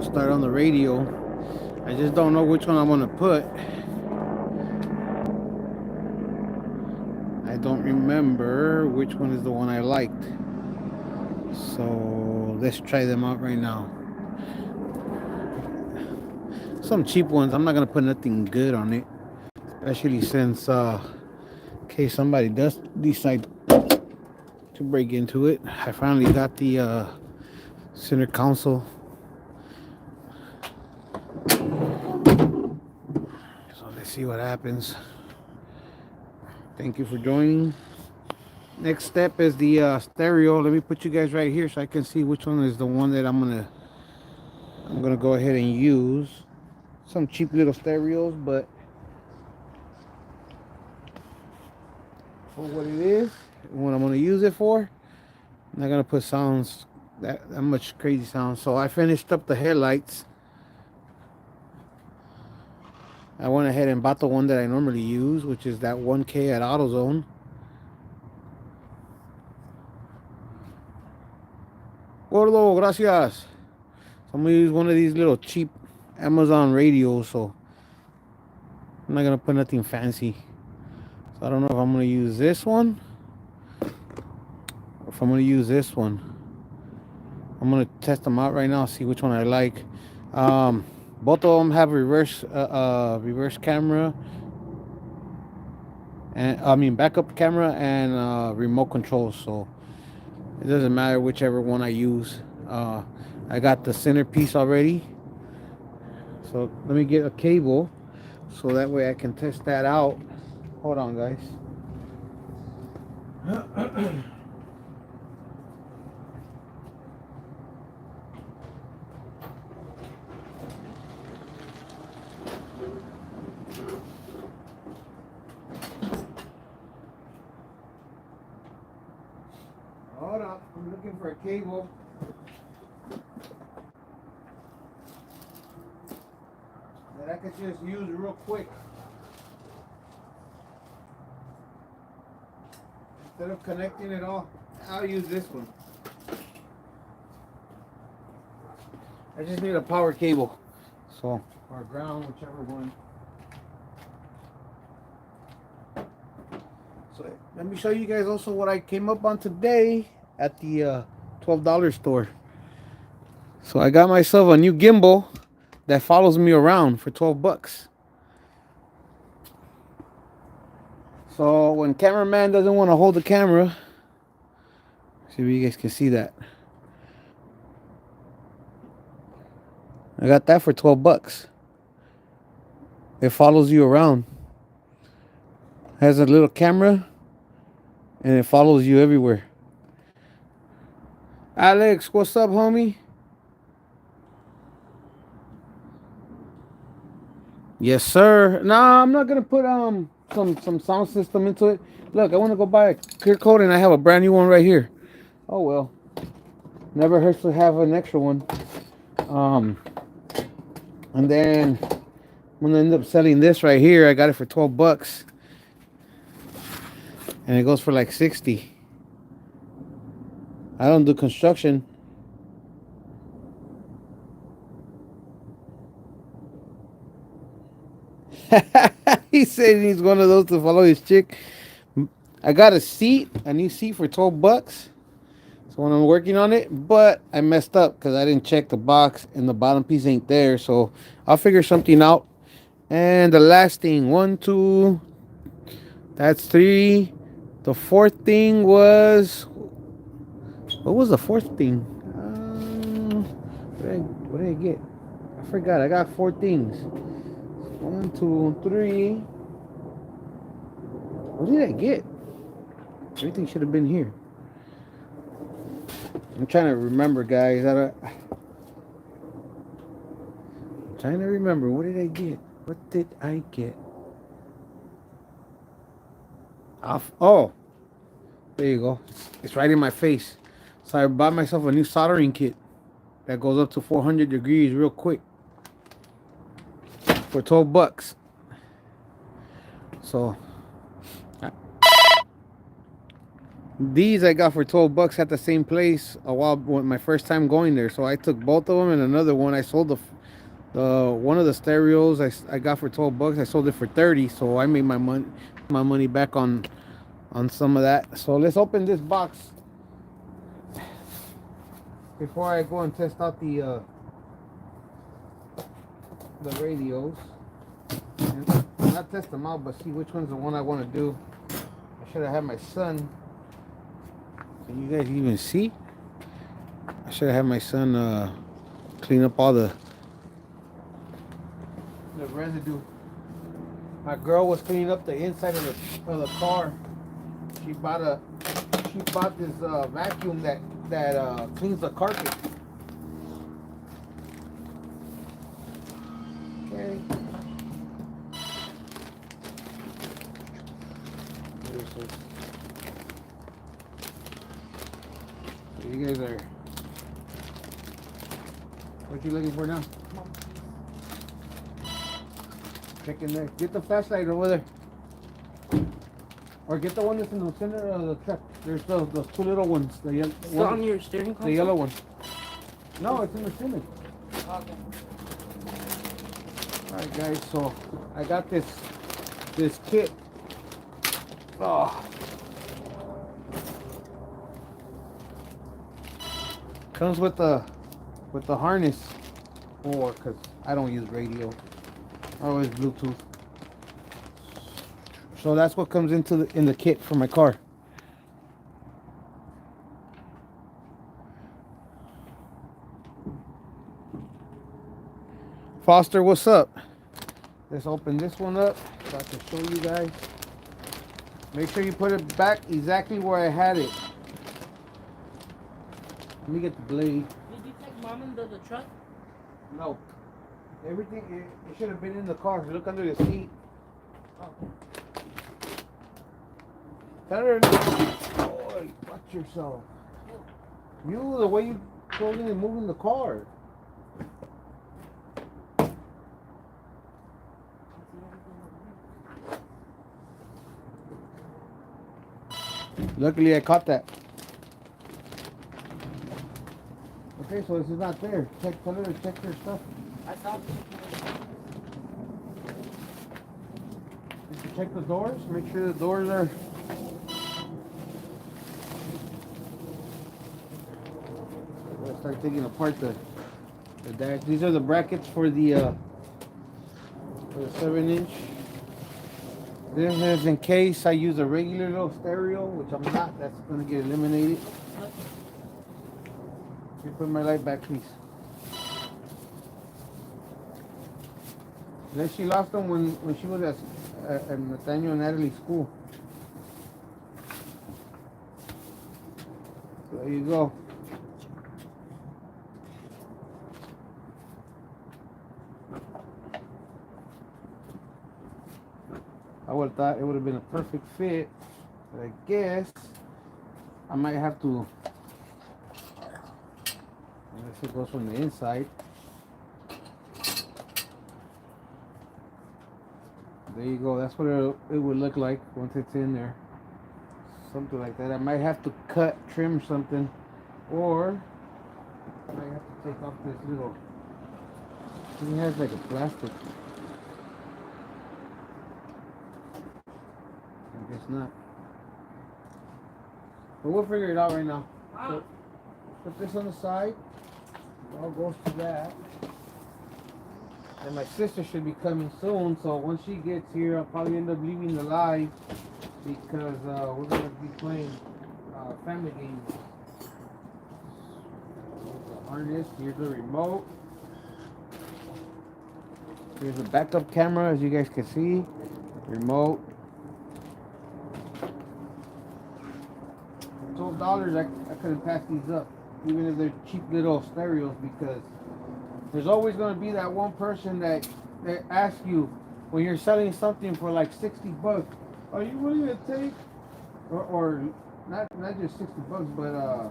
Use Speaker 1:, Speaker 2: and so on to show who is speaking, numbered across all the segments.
Speaker 1: start on the radio. I just don't know which one I'm gonna put. I don't remember which one is the one I liked. So let's try them out right now. Some cheap ones. I'm not gonna put nothing good on it, especially since in case somebody does decide to break into it. I finally got the center console. So let's see what happens. Thank you for joining. Next step is the stereo. Let me put you guys right here so I can see which one is the one that I'm gonna go ahead and use. Some cheap little stereos, but for what it is, what I'm gonna use it for, I'm not gonna put sounds that much crazy sound. So I finished up the headlights. I went ahead and bought the one that I normally use, which is that 1K at AutoZone. Gordo, gracias. So I'm gonna use one of these little cheap Amazon radios, so I'm not gonna put nothing fancy. So I don't know if I'm gonna use this one or if I'm gonna use this one. I'm gonna test them out right now, see which one I like. Both of them have reverse camera, and I mean backup camera and remote control. So it doesn't matter whichever one I use. I got the centerpiece already. So let me get a cable so that way I can test that out. Hold on, guys. Hold up, I'm looking for a cable. That I could just use real quick. Instead of connecting it all, I'll use this one. I just need a power cable. So, or ground, whichever one. So, let me show you guys also what I came up on today at the $12 store. So, I got myself a new gimbal that follows me around for 12 bucks. So, when cameraman doesn't want to hold the camera, see if you guys can see that. I got that for 12 bucks. It follows you around. Has a little camera and it follows you everywhere. Alex, what's up, homie? Yes, sir. Nah, I'm not gonna put some sound system into it. Look, I want to go buy a clear coat and I have a brand new one right here. Oh well, never hurts to have an extra one. And then I'm gonna end up selling this right here. I got it for 12 bucks, and it goes for like 60. I don't do construction. He said he needs one of those to follow his chick. I got a new seat for 12 bucks. So when I'm working on it, but I messed up because I didn't check the box and the bottom piece ain't there. So I'll figure something out. And the last thing, one, two, that's three. The fourth thing was, what was the fourth thing? What did I get? I forgot. I got four things. One, two, three. What did I get? Everything should have been here. I'm trying to remember, guys. I'm trying to remember. What did I get? What did I get? Oh, there you go. It's right in my face. So I bought myself a new soldering kit that goes up to 400 degrees real quick for 12 bucks. So These I got for 12 bucks at the same place a while when my first time going there. So I took both of them and another one. I sold the one of the stereos I got for 12 bucks. I sold it for 30. So I made my money back on some of that. So let's open this box before I go and test out the radios. And not test them out, but see which one's the one I want to do. I should have had my son. Can you guys even see? I should have had my son clean up all the residue. My girl was cleaning up the inside of the car. She bought this vacuum that cleans the carpet. Okay. So you guys are. What you looking for now? Check in there. Get the flashlight over there. Or get the one that's in the center of the truck. There's those two little ones.
Speaker 2: It's on your steering console?
Speaker 1: The yellow one. No, it's in the center.
Speaker 2: Okay.
Speaker 1: Alright guys, so I got this kit. Oh. Comes with the harness, or because I don't use radio. I always Bluetooth. So that's what comes in the kit for my car. Foster, what's up? Let's open this one up so I can show you guys. Make sure you put it back exactly where I had it. Let me get the blade.
Speaker 2: Did you take mom into the truck?
Speaker 1: No. Everything, it should have been in the car. Look under the seat.
Speaker 2: Oh.
Speaker 1: Tell her, boy, watch yourself. You, the way you closing and moving the car. Luckily, I caught that. Okay, so this is not there. Tell her to check her stuff.
Speaker 2: I saw it.
Speaker 1: Did you check the doors? Make sure the doors are. I'm gonna start taking apart the dash. These are the brackets for the 7-inch. This is in case I use a regular little stereo, which I'm not. That's gonna get eliminated. Let me put my light back, please. Then she lost them when she was at Nathaniel and Natalie's school. So there you go. I would have thought it would have been a perfect fit, but I guess I might have to. Unless it goes from the inside. There you go. That's what it would look like once it's in there. Something like that. I might have to trim something, or I might have to take off this little. It has like a plastic. I guess not. But we'll figure it out right now. So, put this on the side. It all goes to that. And my sister should be coming soon, so once she gets here, I'll probably end up leaving the live because we're going to be playing family games. Here's the harness, here's the remote. Here's the backup camera, as you guys can see. Remote. $12, I couldn't pass these up, even if they're cheap little stereos, because there's always going to be that one person that asks you when you're selling something for like $60, are you willing to take, or not just $60, but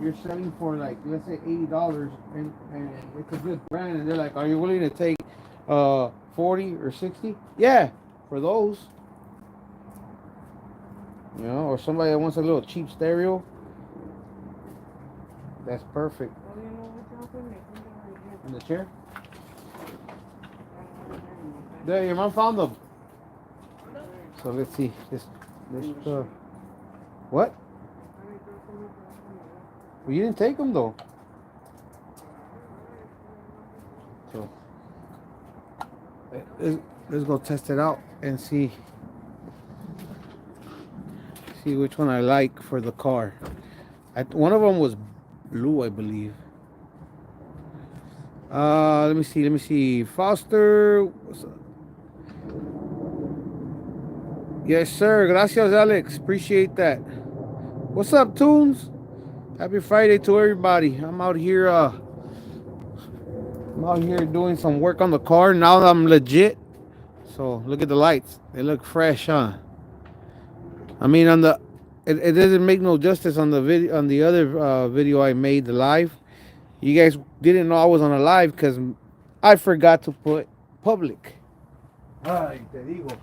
Speaker 1: you're selling for like, let's say $80, and it's a good brand, and they're like, are you willing to take 40 or 60? Yeah, for those. You know, or somebody that wants a little cheap stereo. That's perfect. In the chair. There, your mom found them. So let's see. This what? Well, you didn't take them though. So let's go test it out and see which one I like for the car. One of them was blue, I believe. Let me see. Let me see. Foster. Yes, sir. Gracias, Alex. Appreciate that. What's up, Tunes? Happy Friday to everybody. I'm out here. I'm out here doing some work on the car. Now that I'm legit. So look at the lights. They look fresh, huh? I mean, on the it doesn't make no justice on the video on the other video I made the live. You guys didn't know I was on a live because I forgot to put public. Ay, te digo.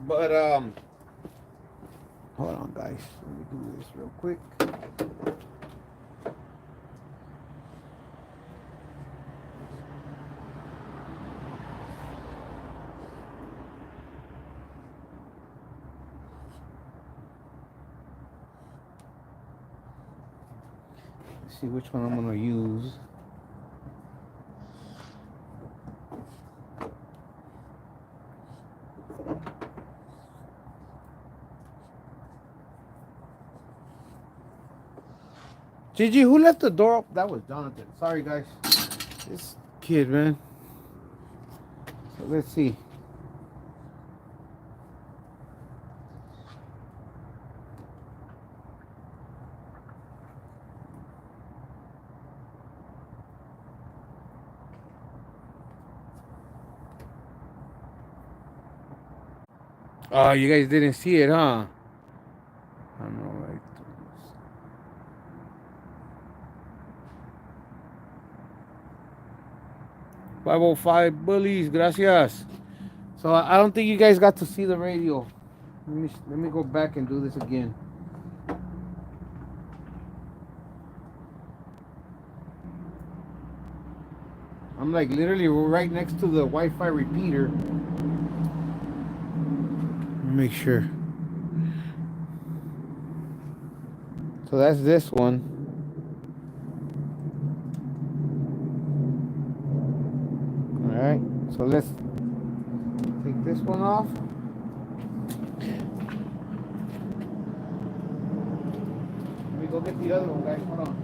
Speaker 1: But hold on, guys. Let me do this real quick. Let's see which one I'm gonna use. Gigi, who left the door up? That was Jonathan. Sorry, guys. This kid, man. So let's see. Oh, you guys didn't see it, huh? I don't know, right? 505 bullies, gracias. So I don't think you guys got to see the radio. Let me go back and do this again. I'm like literally right next to the Wi-Fi repeater. Make sure. So that's this one. All right. So let's take this one off. Let me go get the other one, guys. Hold on.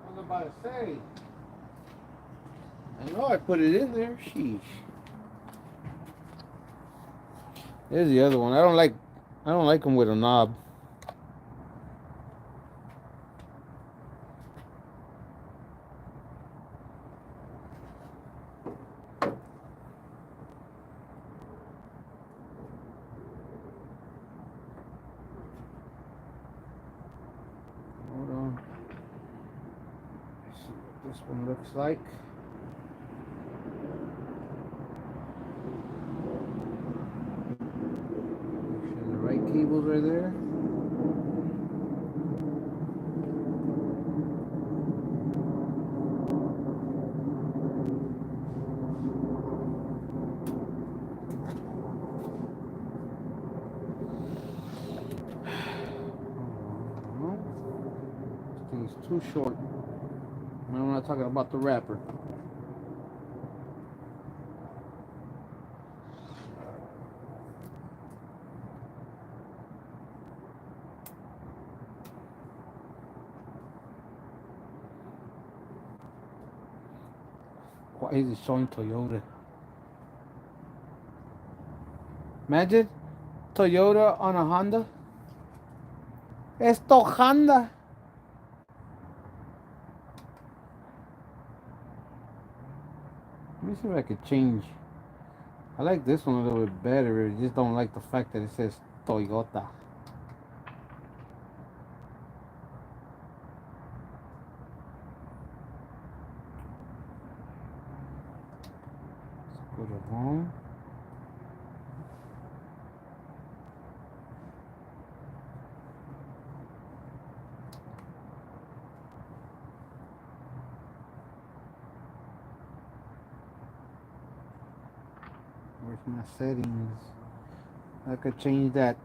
Speaker 1: I was about to say. I know I put it in there. Sheesh. There's the other one. I don't like them with a knob. Hold on. Let's see what this one looks like. Make sure the right cables are there. This thing is too short. I'm not talking about the wrapper. Why is it showing Toyota? Imagine Toyota on a Honda. Esto Honda. Let me see if I could change. I like this one a little bit better. I just don't like the fact that it says Toyota. Let's go to home. Where's my settings? I could change that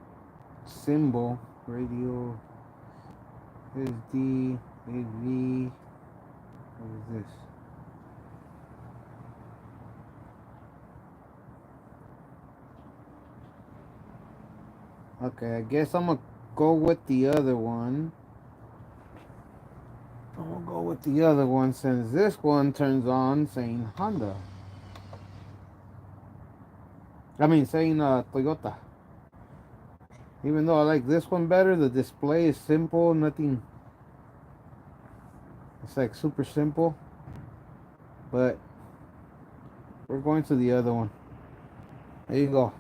Speaker 1: symbol. Radio, SD, AV. What is this? Okay, I guess I'm gonna go with the other one. I'm gonna go with the other one since this one turns on saying Honda. I mean, saying Toyota. Even though I like this one better, the display is simple, nothing. It's like super simple. But we're going to the other one. There you go.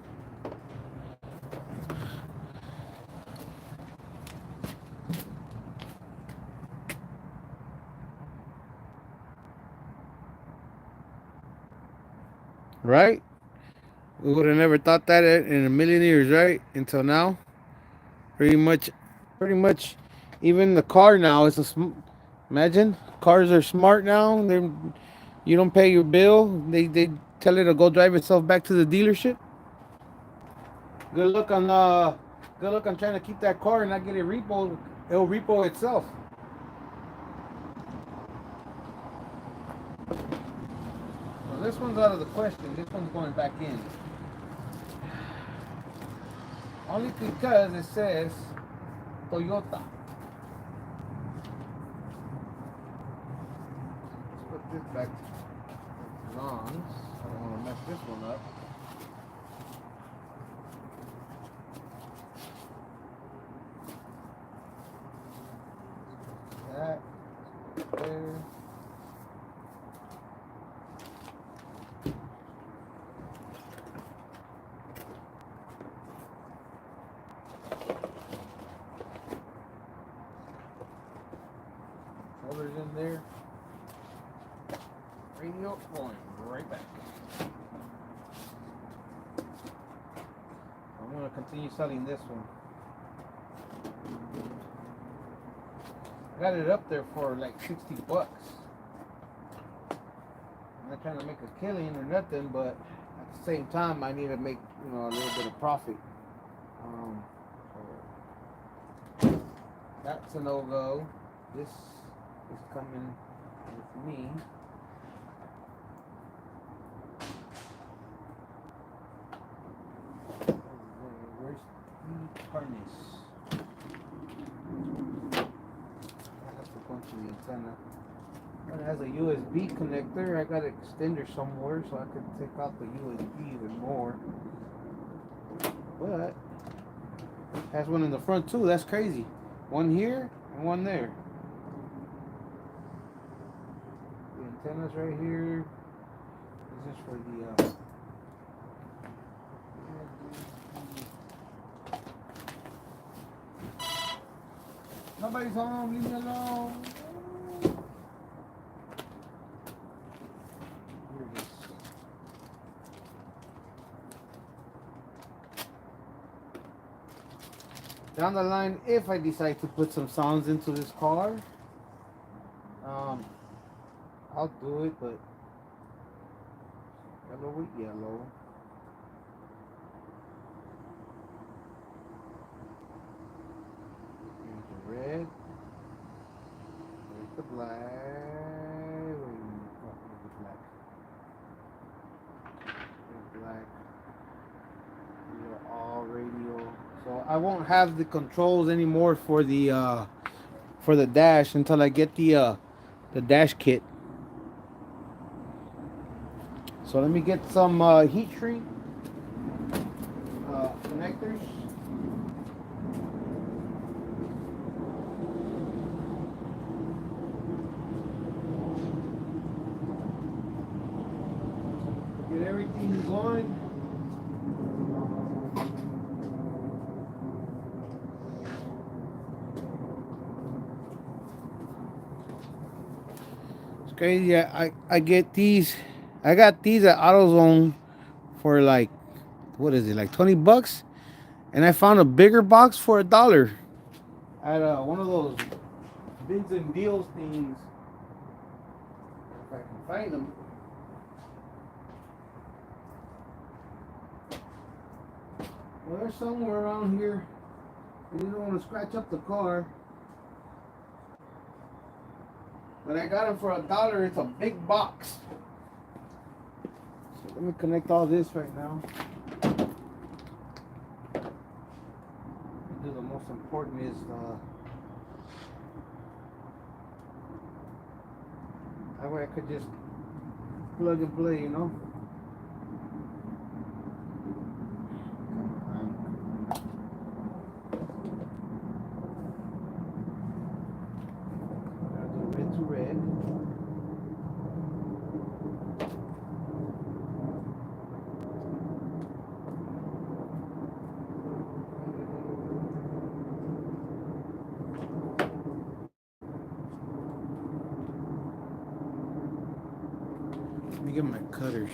Speaker 1: Right? We would have never thought that in a million years, right? Until now. Pretty much, pretty much. Even the car now is imagine cars are smart now. You don't pay your bill. They tell it to go drive itself back to the dealership. Good luck on good luck on trying to keep that car and not get it repoed. It'll repo itself. So this one's out of the question. This one's going back in. Only because it says Toyota. Let's put this back on. I don't want to mess this one up. That there. Colors in there. Radio going right back. I'm gonna continue selling this one. I got it up there for like $60. I'm not trying to make a killing or nothing, but at the same time, I need to make a little bit of profit. So that's a no-go. This is coming with me. Where's the harness? To the antenna. It has a USB connector. I got an extender somewhere so I can take out the USB even more. But it has one in the front too. That's crazy. One here and one there. The antenna's right here. This is for the nobody's home, leave me alone. Here it is. Down the line, if I decide to put some sounds into this car, I'll do it, but yellow with yellow. Red. There's the black. Wait a minute. Oh, there's the black. There's black. These are all radio. So I won't have the controls anymore for the dash until I get the dash kit. So let me get some heat shrink connectors. Get everything going. It's crazy. I get these. I got these at AutoZone for like, what is it, like $20? And I found a bigger box for $1 at one of those bins and deals things. If I can find them. Well, they're somewhere around here. I didn't want to scratch up the car. But I got them for $1. It's a big box. So let me connect all this right now. Do the most important is that way I could just plug and play, you know. Red to red. Let me get my cutters.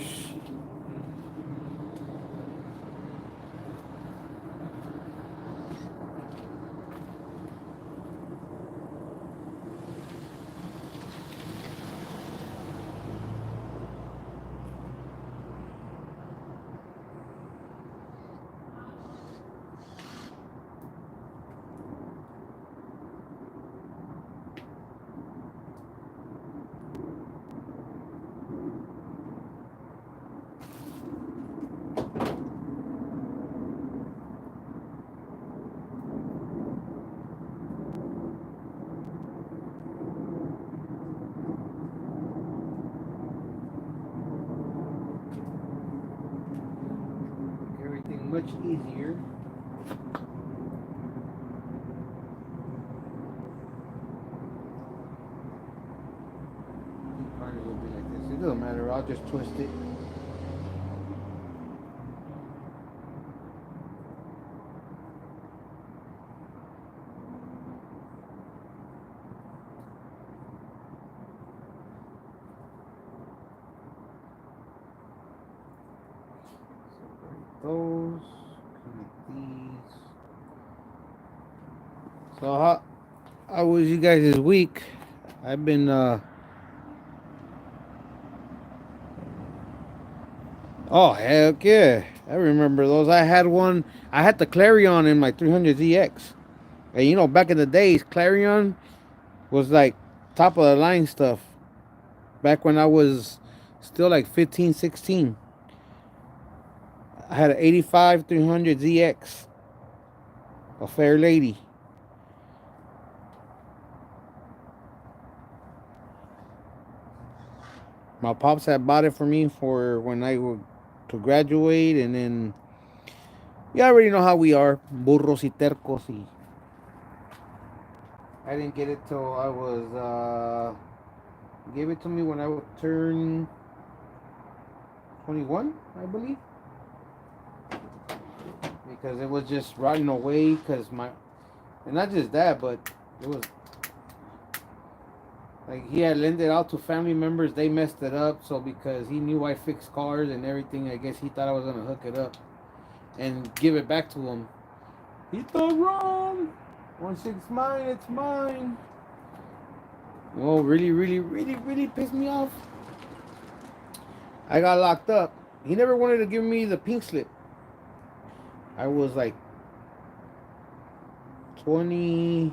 Speaker 1: Everything much easier. Part will be like this. It doesn't matter. I'll just twist it. Separate those. Connect these. So how was you guys this week? I've been oh heck yeah. I remember those. I had one. I had the Clarion in my 300ZX. And you know, back in the days, Clarion was like top of the line stuff. Back when I was still like 15, 16. I had an 85 300ZX. A fair lady. My pops had bought it for me for when I would to graduate, and then you already know how we are, burros y tercos. Y I didn't get it till I was gave it to me when I would turn 21, I believe, because it was just rotting away. Because and not just that, but it was like he had lent it out to family members. They messed it up, so because he knew I fixed cars and everything, I guess he thought I was gonna hook it up and give it back to him. He thought wrong. Once it's mine, it's mine. Well, really pissed me off. I got locked up. He never wanted to give me the pink slip. I was like 20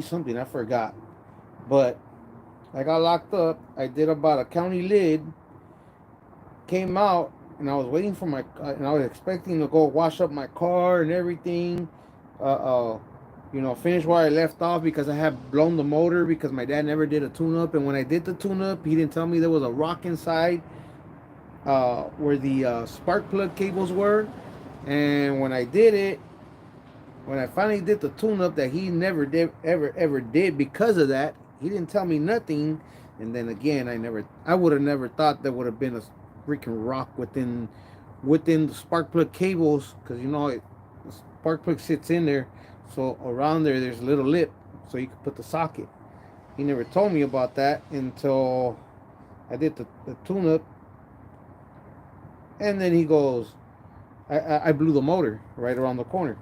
Speaker 1: something, I forgot. But I got locked up. I did about a county lid. Came out, and I was waiting for and I was expecting to go wash up my car and everything. finish where I left off because I had blown the motor because my dad never did a tune up. And when I did the tune up, he didn't tell me there was a rock inside where the spark plug cables were. And when I finally did the tune up that he never did ever did because of that, he didn't tell me nothing. And then again, I would have never thought there would have been a freaking rock within the spark plug cables because the spark plug sits in there, so around there's a little lip so you could put the socket. He never told me about that until I did the tune up, and then he goes, I blew the motor right around the corner.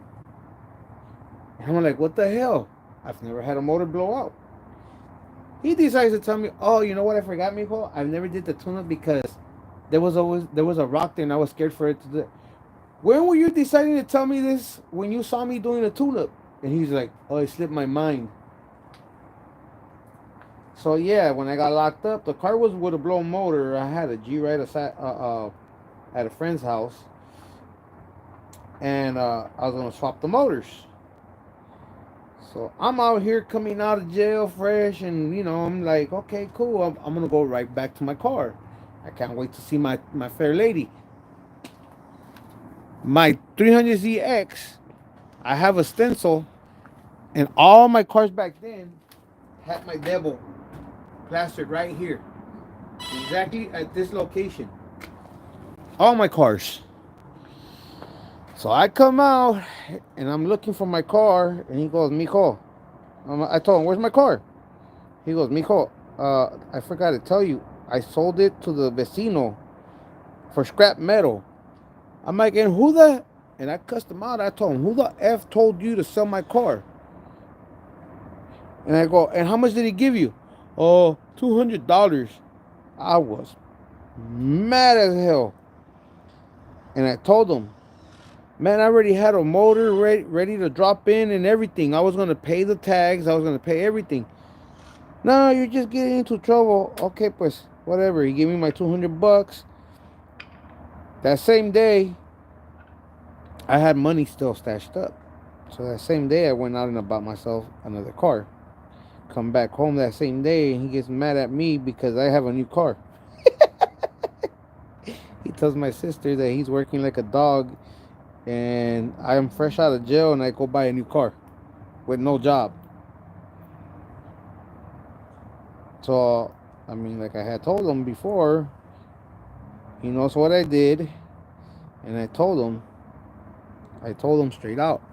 Speaker 1: And I'm like, what the hell? I've never had a motor blow out. He decides to tell me, oh, you know what I forgot, Mijo? I never did the tune up because there was a rock there and I was scared for it to do. When were you deciding to tell me this when you saw me doing a tune up? And he's like, oh, it slipped my mind. So yeah, when I got locked up, the car was with a blown motor. I had a G right at a friend's house, and I was gonna swap the motors. So I'm out here coming out of jail fresh, and I'm like, okay, cool. I'm gonna go right back to my car. I can't wait to see my fair lady. My 300ZX, I have a stencil, and all my cars back then had my devil plastered right here, exactly at this location. All my cars. So I come out and I'm looking for my car, and he goes, Mijo. I told him, where's my car? He goes, Mijo, I forgot to tell you, I sold it to the vecino for scrap metal. I'm like, and who the? And I cussed him out. I told him, who the F told you to sell my car? And I go, and how much did he give you? Oh, $200. I was mad as hell. And I told him, man, I already had a motor ready to drop in and everything. I was going to pay the tags. I was going to pay everything. No, you're just getting into trouble. Okay, pues, whatever. He gave me my $200. That same day, I had money still stashed up. So that same day, I went out and I bought myself another car. Come back home that same day, and he gets mad at me because I have a new car. He tells my sister that he's working like a dog, and I'm fresh out of jail, and I go buy a new car with no job. So, I mean, like I had told him before, he knows what I did, and I told him straight out,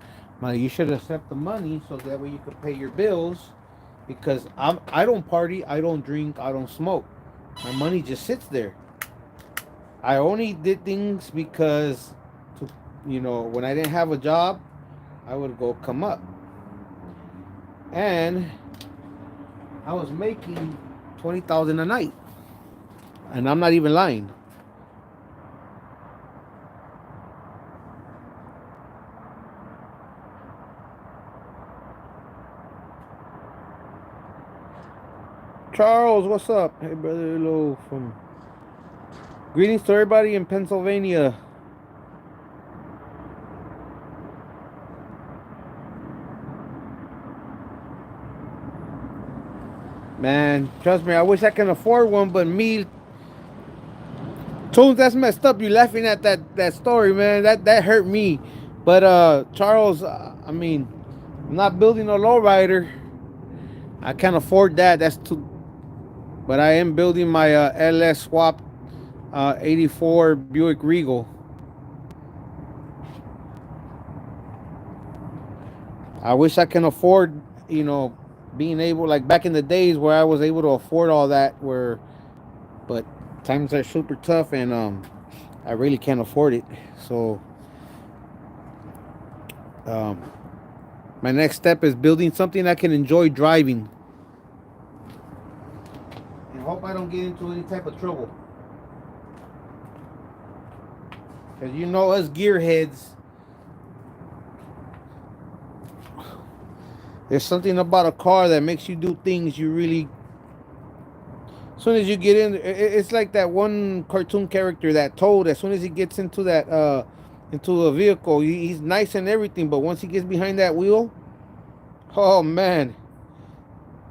Speaker 1: man, you should accept the money so that way you could pay your bills, because I don't party, I don't drink, I don't smoke. My money just sits there. I only did things because, when I didn't have a job, I would go come up, and I was making 20,000 a night, and I'm not even lying. Charles, what's up? Hey, brother, hello from. Greetings to everybody in Pennsylvania. Man, trust me, I wish I can afford one, but me, Tones, that's messed up. You laughing at that story, man. That hurt me. But Charles, I mean, I'm not building a lowrider. I can't afford that. That's too. But I am building my LS swap 84 Buick Regal. I wish I can afford, being able, like back in the days where I was able to afford all that. But times are super tough, and I really can't afford it. So um, my next step is building something I can enjoy driving, and hope I don't get into any type of trouble. Because us gearheads, there's something about a car that makes you do things you really. As soon as you get in, it's like that one cartoon character, that Toad. As soon as he gets into into a vehicle, he's nice and everything, but once he gets behind that wheel, Oh man,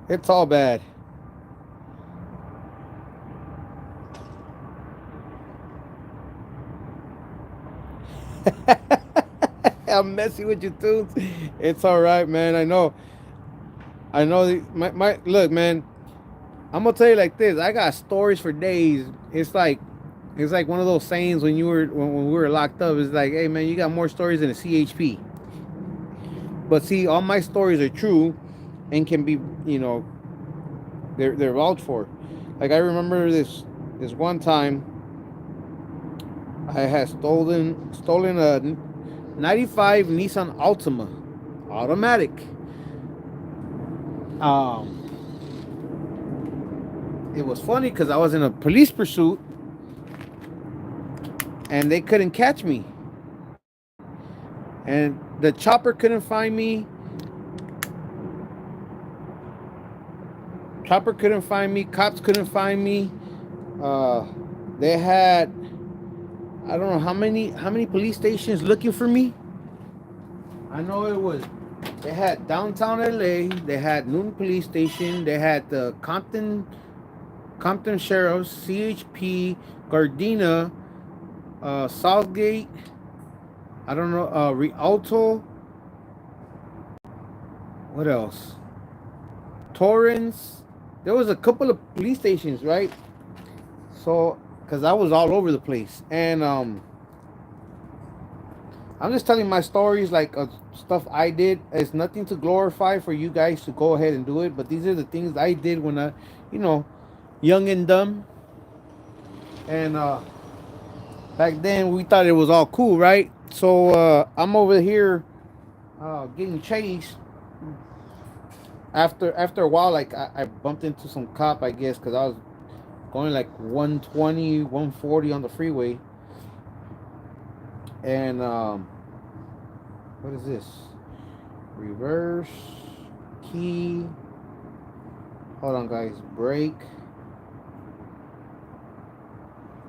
Speaker 1: it's all bad. I'm messing with you too. It's all right, man. I know. I know. My look, man. I'm gonna tell you like this. I got stories for days. It's like one of those sayings when when we were locked up. It's like, hey man, you got more stories than a CHP. But see, all my stories are true and can be, they're vouched for. Like I remember this one time I had stolen a '95 Nissan Altima, automatic. Um, it was funny because I was in a police pursuit and they couldn't catch me, and the chopper couldn't find me. Chopper couldn't find me. Cops couldn't find me. Uh, they had I don't know how many police stations looking for me. I know it was. They had downtown LA. They had Newton Police Station. They had the Compton Sheriff's, CHP, Gardena, Southgate. I don't know. Rialto. What else? Torrance. There was a couple of police stations, right? So, because I was all over the place, and I'm just telling my stories like stuff I did. It's nothing to glorify for you guys to go ahead and do it, but these are the things I did when you know, young and dumb. And back then we thought it was all cool, right? So I'm over here getting chased. After a while, like I bumped into some cop, I guess, because I was going like 120, 140 on the freeway, and what is this? Reverse key. Hold on, guys. Brake.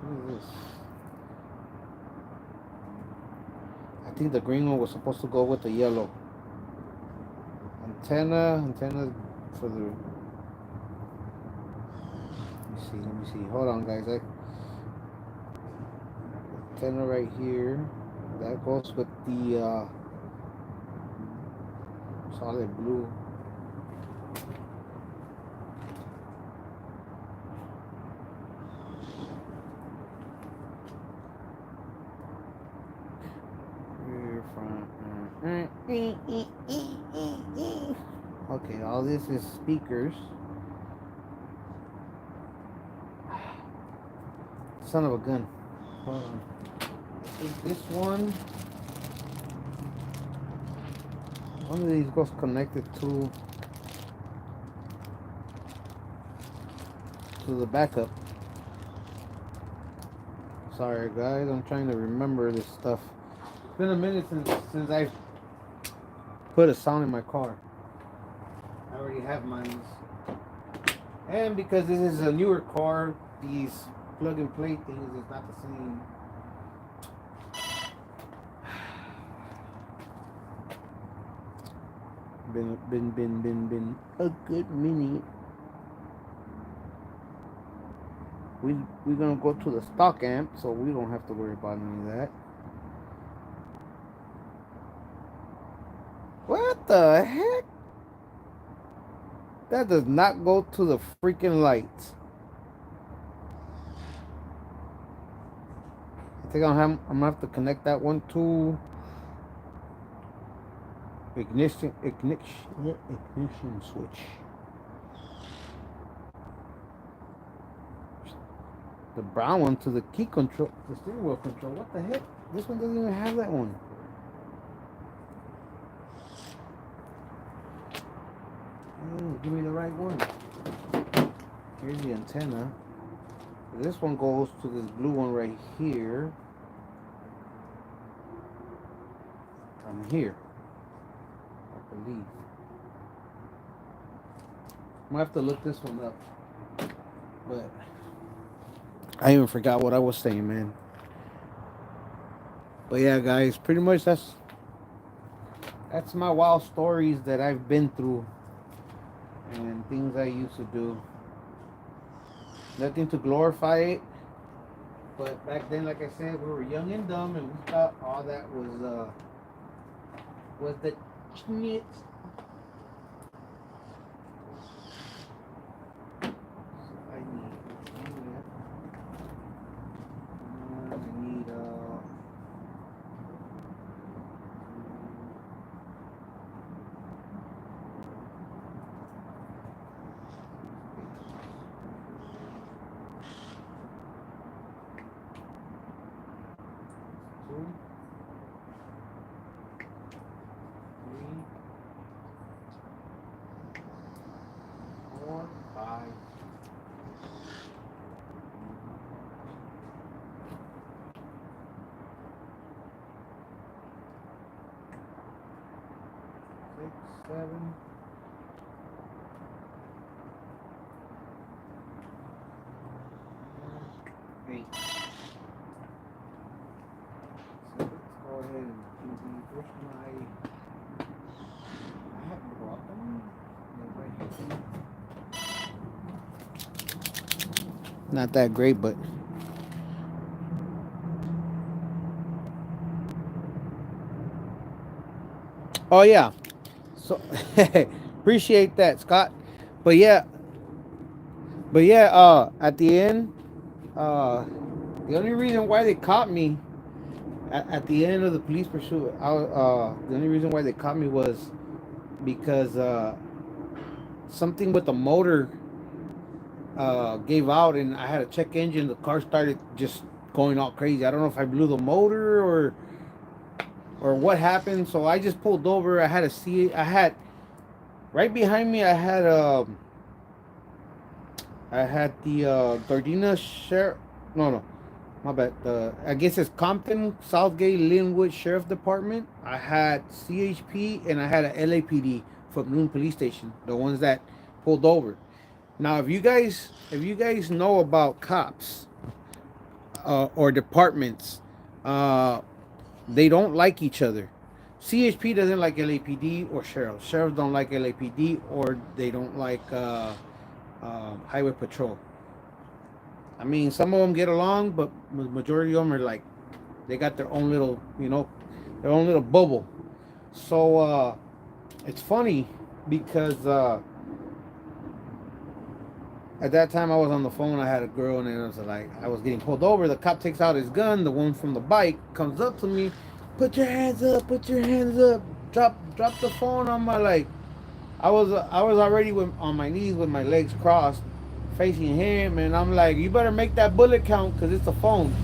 Speaker 1: What is this? I think the green one was supposed to go with the yellow. Antenna for the. Let me see. Hold on, guys. Antenna right here. That goes with the solid blue. Okay, all this is speakers. Son of a gun. Hold on. This one of these goes connected to the backup. Sorry guys, I'm trying to remember this stuff. It's been a minute since I've put a sound in my car. I already have mine. And because this is a newer car, these plug and play things is not the same. Been a good minute. We're gonna go to the stock amp, so we don't have to worry about any of that. What the heck? That does not go to the freaking lights. I think I'm gonna have to connect that one to ignition switch. The brown one to the key control, the steering wheel control. What the heck? This one doesn't even have that one. Oh, give me the right one. Here's the antenna. This one goes to this blue one right here. From here, I believe. I'm gonna have to look this one up. But I even forgot what I was saying, man. But yeah, guys, pretty much That's my wild stories that I've been through and things I used to do. Nothing to glorify it, but back then, like I said, we were young and dumb, and we thought all that was the schnitz. I need 2, 3, 4, 5, 6, 7, 8. So let's go ahead and do the first I haven't brought them. Not that great, but oh yeah. So appreciate that, Scott. But yeah, at the end, uh, the only reason why they caught me at the end of the police pursuit, the only reason why they caught me was because something with the motor gave out, and I had a check engine. The car started just going all crazy. I don't know if I blew the motor or what happened. So I just pulled over. I had to see. I had right behind me. I had the Gardena sheriff. No, no, my bad. I guess it's Compton, Southgate, Linwood Sheriff Department. I had CHP and I had a LAPD from Noon Police Station. The ones that pulled over. Now, if you guys know about cops or departments, uh, they don't like each other. CHP doesn't like LAPD or sheriff. Sheriffs don't like LAPD or they don't like highway patrol. I mean, some of them get along, but the majority of them are like they got their own little, their own little bubble. So it's funny because at that time I was on the phone. I had a girl, and it was like I was getting pulled over. The cop takes out his gun. The one from the bike comes up to me, put your hands up, put your hands up, drop the phone on my like. I was already on my knees with my legs crossed, facing him, and I'm like, you better make that bullet count because it's a phone.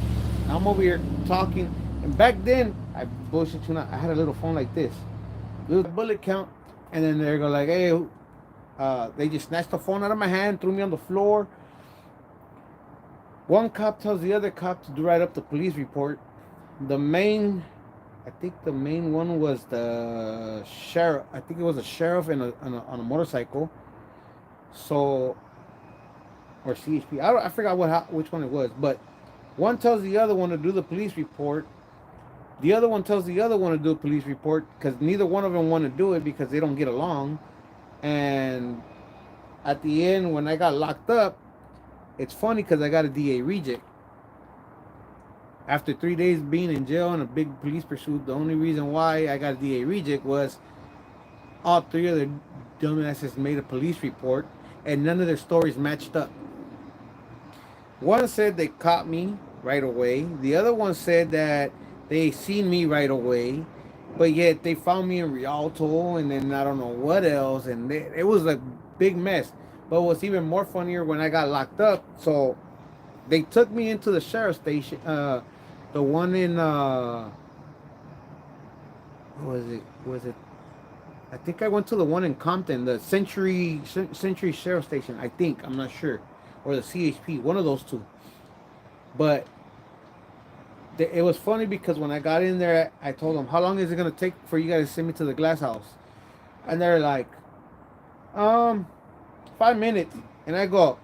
Speaker 1: And I'm over here talking, and back then I bullshit you not. I had a little phone like this, little bullet count, and then they're go like, hey, they just snatched the phone out of my hand, threw me on the floor. One cop tells the other cop to do write up the police report. The main, I think the main one was the sheriff. I think it was a sheriff on a motorcycle. So, or CHP. I forgot which one it was. But one tells the other one to do the police report. The other one tells the other one to do a police report because neither one of them want to do it because they don't get along. And at the end, when I got locked up, it's funny because I got a DA reject. After 3 days being in jail and a big police pursuit, the only reason why I got a DA reject was all three of the dumbasses made a police report and none of their stories matched up. One said they caught me right away. The other one said that they seen me right away, but yet they found me in Rialto and then I don't know what else, and it was a big mess. But what's even more funnier when I got locked up, so they took me into the sheriff's station, the one in what was it? Was it? I think I went to the one in Compton, the Century Sheriff Station. I think I'm not sure, or the CHP, one of those two. But it was funny because when I got in there, I told them, "How long is it gonna take for you guys to send me to the glass house?" And they're like, um, 5 minutes. And I go,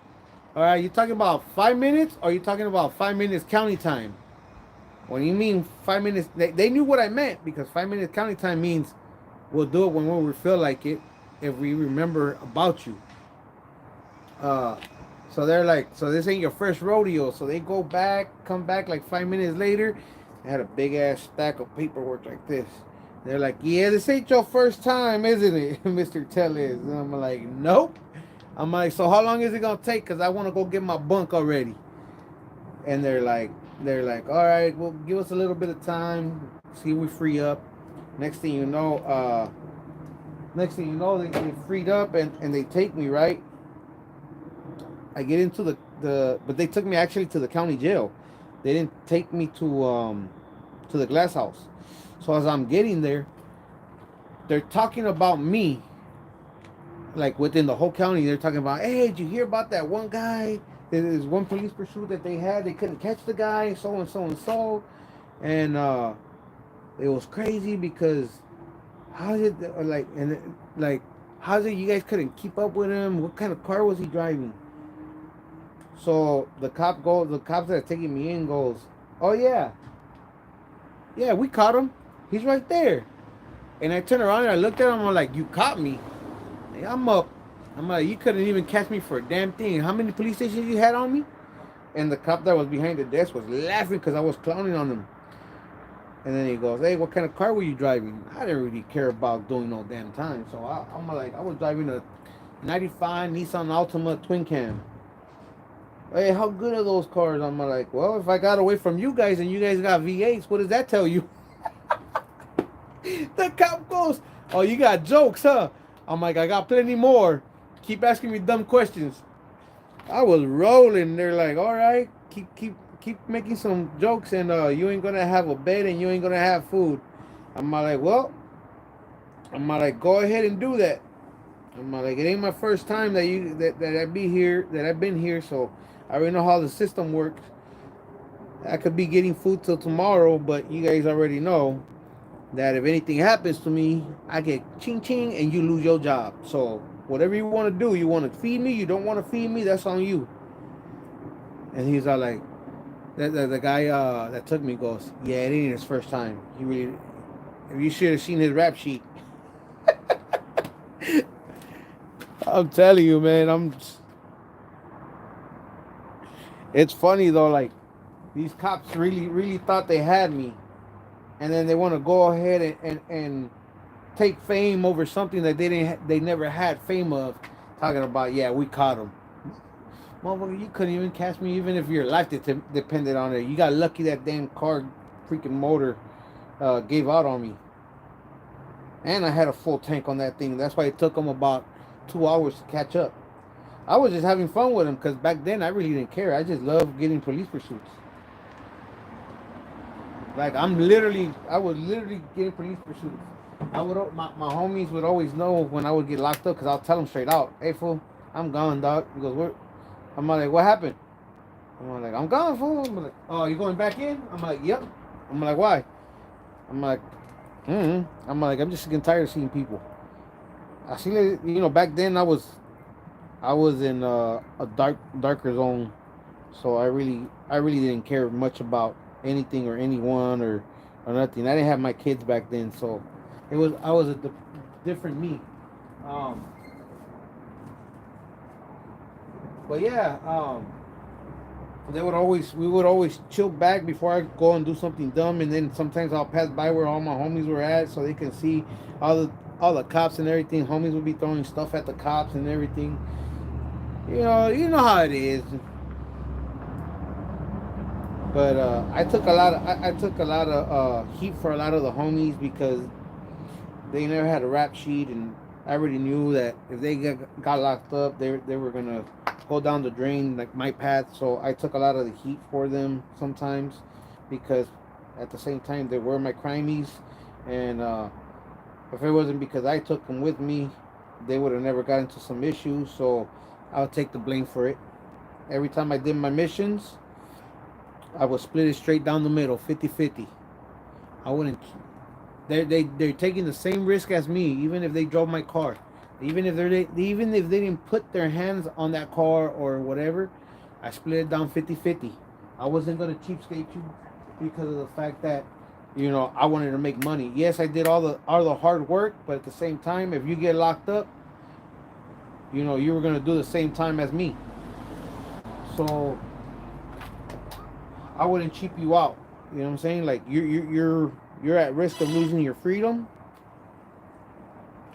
Speaker 1: all right, you talking about 5 minutes or you talking about 5 minutes county time? When you mean 5 minutes, they knew what I meant because 5 minutes county time means We'll do it when we feel like it, if we remember about you. Uh, so they're like, so this ain't your first rodeo. So they go back, come back like 5 minutes later. They had a big ass stack of paperwork like this. They're like, yeah, this ain't your first time, isn't it, Mr. Tellez? And I'm like, nope. I'm like, so how long is it gonna take? Cause I want to go get my bunk already. And they're like, all right, well, give us a little bit of time. See, if we free up. Next thing you know, they freed up and they take me right. I get into but they took me actually to the county jail. They didn't take me to the glass house. So as I'm getting there, they're talking about me, like within the whole county. They're talking about, hey, did you hear about that one guy? There's one police pursuit that they had. They couldn't catch the guy, so and so and so, and it was crazy because how did like and like how's it you guys couldn't keep up with him? What kind of car was he driving? So the cops that are taking me in goes, oh yeah, yeah, we caught him. He's right there. And I turn around and I looked at him. I'm like, you caught me. Like, I'm up. I'm like, you couldn't even catch me for a damn thing. How many police stations you had on me? And the cop that was behind the desk was laughing because I was clowning on him. And then he goes, hey, what kind of car were you driving? I didn't really care about doing no damn time. So I'm like, I was driving a 95 Nissan Altima twin cam. Hey, how good are those cars? I'm like, well, if I got away from you guys and you guys got V8s, what does that tell you? The cop goes, oh, you got jokes, huh? I'm like, I got plenty more. Keep asking me dumb questions. I was rolling. They're like, all right, keep making some jokes, and you ain't gonna have a bed and you ain't gonna have food. I'm like, well, I'm like, go ahead and do that. I'm like, it ain't my first time that I be here, that I've been here, so I already know how the system works. I could be getting food till tomorrow, but you guys already know that if anything happens to me, I get ching ching and you lose your job. So whatever you want to do, you want to feed me, you don't want to feed me, that's on you. And he's all like, the guy that took me goes, yeah, it ain't his first time. He really, if you should have seen his rap sheet. I'm telling you, man. It's funny though. Like these cops really thought they had me, and then they want to go ahead and take fame over something that they never had fame of. Talking about, yeah, we caught him. Motherfucker, you couldn't even catch me even if your life depended on it. You got lucky that damn car freaking motor gave out on me. And I had a full tank on that thing. That's why it took them about 2 hours to catch up. I was just having fun with them because back then I really didn't care. I just loved getting police pursuits. Like I was literally getting police pursuits. My homies would always know when I would get locked up because I'll tell them straight out, "Hey fool, I'm gone, dog." He goes, "What?" I'm like, "What happened?" I'm like, "I'm gone, fool." I'm like, "Oh, you going back in?" I'm like, "Yep." I'm like, "Why?" I'm like, I'm like, I'm just getting tired of seeing people. I seen it, back then I was in a darker zone, so I really didn't care much about anything or anyone or nothing. I didn't have my kids back then, so I was a different me. Um, but yeah, we would always chill back before I go and do something dumb, and then sometimes I'll pass by where all my homies were at so they can see all the all the cops and everything. Homies would be throwing stuff at the cops and everything. You know how it is. But I took a lot of heat for a lot of the homies because they never had a rap sheet, and I already knew that if they got locked up, they were gonna go down the drain like my path. So I took a lot of the heat for them sometimes because at the same time they were my crimies, and if it wasn't because I took them with me, they would have never got into some issues. So I'll take the blame for it. Every time I did my missions, I would split it straight down the middle, 50-50. I wouldn't. They're taking the same risk as me, even if they drove my car, even if they didn't put their hands on that car or whatever. I split it down 50-50. I wasn't gonna cheapskate you because of the fact that I wanted to make money. Yes, I did all the hard work, but at the same time, if you get locked up, you were gonna do the same time as me. So I wouldn't cheap you out. You know what I'm saying? Like you're at risk of losing your freedom,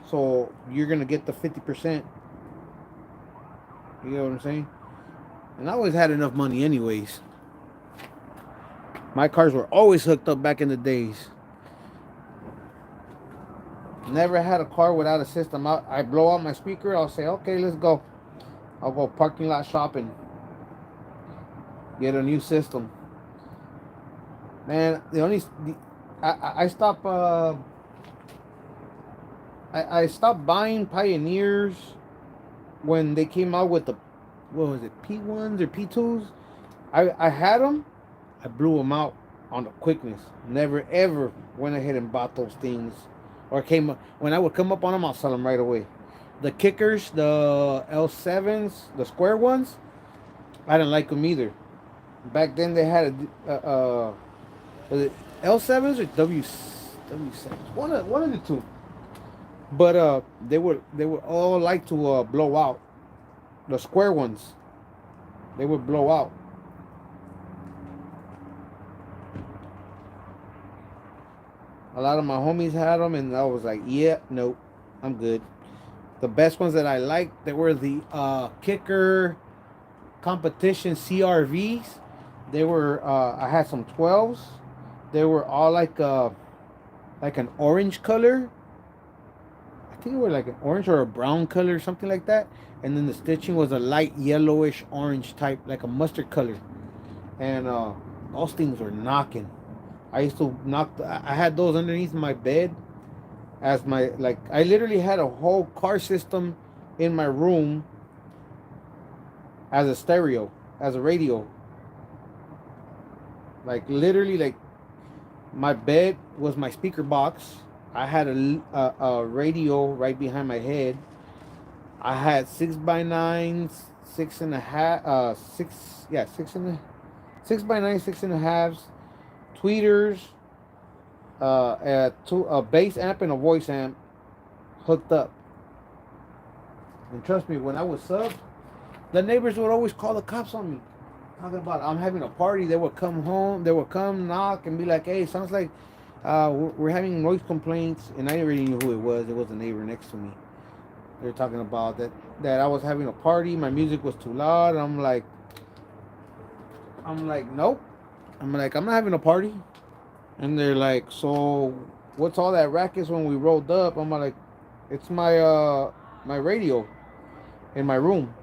Speaker 1: so you're gonna get the 50%. You know what I'm saying? And I always had enough money, anyways. My cars were always hooked up back in the days. Never had a car without a system. I blow out my speaker. I'll say, okay, let's go. I'll go parking lot shopping. Get a new system. Man, I stopped I stopped buying Pioneers when they came out with the, what was it, P1s or P2s. I had them. I blew them out on the quickness. Never ever went ahead and bought those things, or came when I would come up on them, I'll sell them right away. The kickers, the L7s, the square ones, I didn't like them either. Back then they had was it L7s or W7s? One of the two. But they would all like to blow out. The square ones, they would blow out. A lot of my homies had them, and I was like, yeah, nope, I'm good. The best ones that I liked, they were the kicker competition CRVs. They were I had some 12s. They were all like an orange color. I think it were like an orange or a brown color, something like that. And then the stitching was a light yellowish orange type, like a mustard color. And those things were knocking. I used to knock. I had those underneath my bed as my, like. I literally had a whole car system in my room as a stereo, as a radio. Like literally, like my bed was my speaker box. I had a radio right behind my head. I had 6x9s, six and a half, six, yeah, 6x9, 6.5s, tweeters, a bass amp and a voice amp hooked up. And trust me, when I was sub, the neighbors would always call the cops on me. Talking about I'm having a party, they would come home, they would come knock and be like, "Hey, sounds like we're having noise complaints," and I already knew who it was. It was a neighbor next to me. They were talking about that I was having a party, my music was too loud. I'm like, nope. I'm like, I'm not having a party. And they're like, so what's all that racket when we rolled up? I'm like, it's my radio in my room.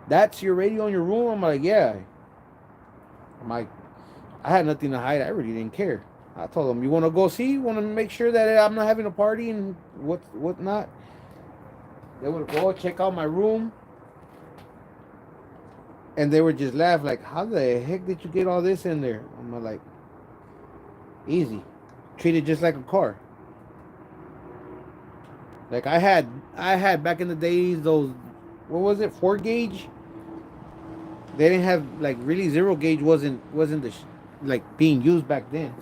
Speaker 1: That's your radio in your room? I'm like, yeah. I'm like, I had nothing to hide. I really didn't care. I told them, you want to go see? You want to make sure that I'm not having a party and what not? They would go check out my room, and they would just laugh like, how the heck did you get all this in there? I'm like, easy. Treat it just like a car. Like I had back in the days those, what was it, 4 gauge? They didn't have, like, really, 0 gauge wasn't like being used back then.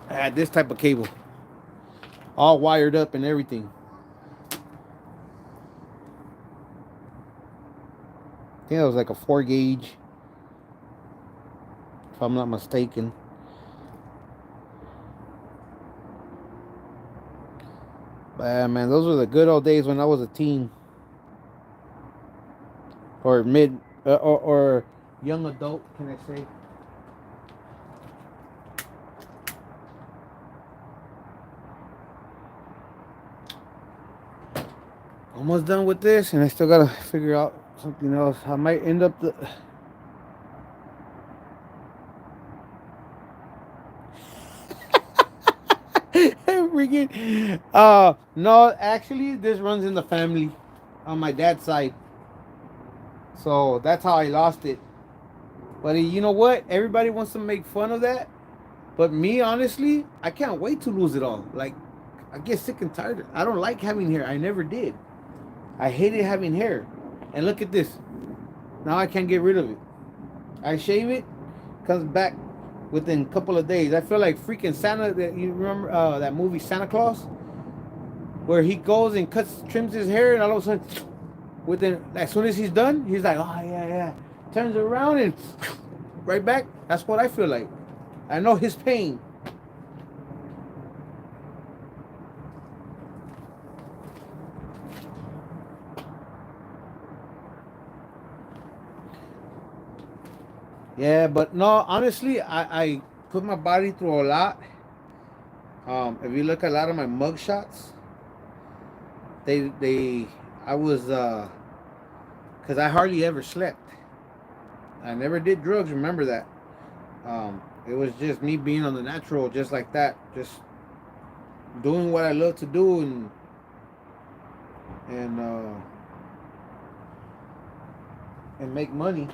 Speaker 1: I had this type of cable, all wired up and everything. I think it was like a 4 gauge, if I'm not mistaken. But man, those were the good old days when I was a teen, or mid, or young adult, can I say? Almost done with this, and I still gotta figure out something else. I might end up the. Freaking. No, actually, this runs in the family, on my dad's side. So that's how I lost it. But you know what? Everybody wants to make fun of that. But me, honestly, I can't wait to lose it all. Like, I get sick and tired. I don't like having hair. I never did. I hated having hair. And look at this. Now I can't get rid of it. I shave it, comes back within a couple of days. I feel like freaking Santa. That you remember that movie Santa Claus, where he goes and trims his hair, and all of a sudden, within as soon as he's done, he's like, oh yeah, yeah, turns around and right back. That's what I feel like. I know his pain. Yeah, but no, honestly, I put my body through a lot. If you look at a lot of my mug shots, they I was because I hardly ever slept. I never did drugs. Remember that. It was just me being on the natural, just like that, just doing what I love to do, and and make money.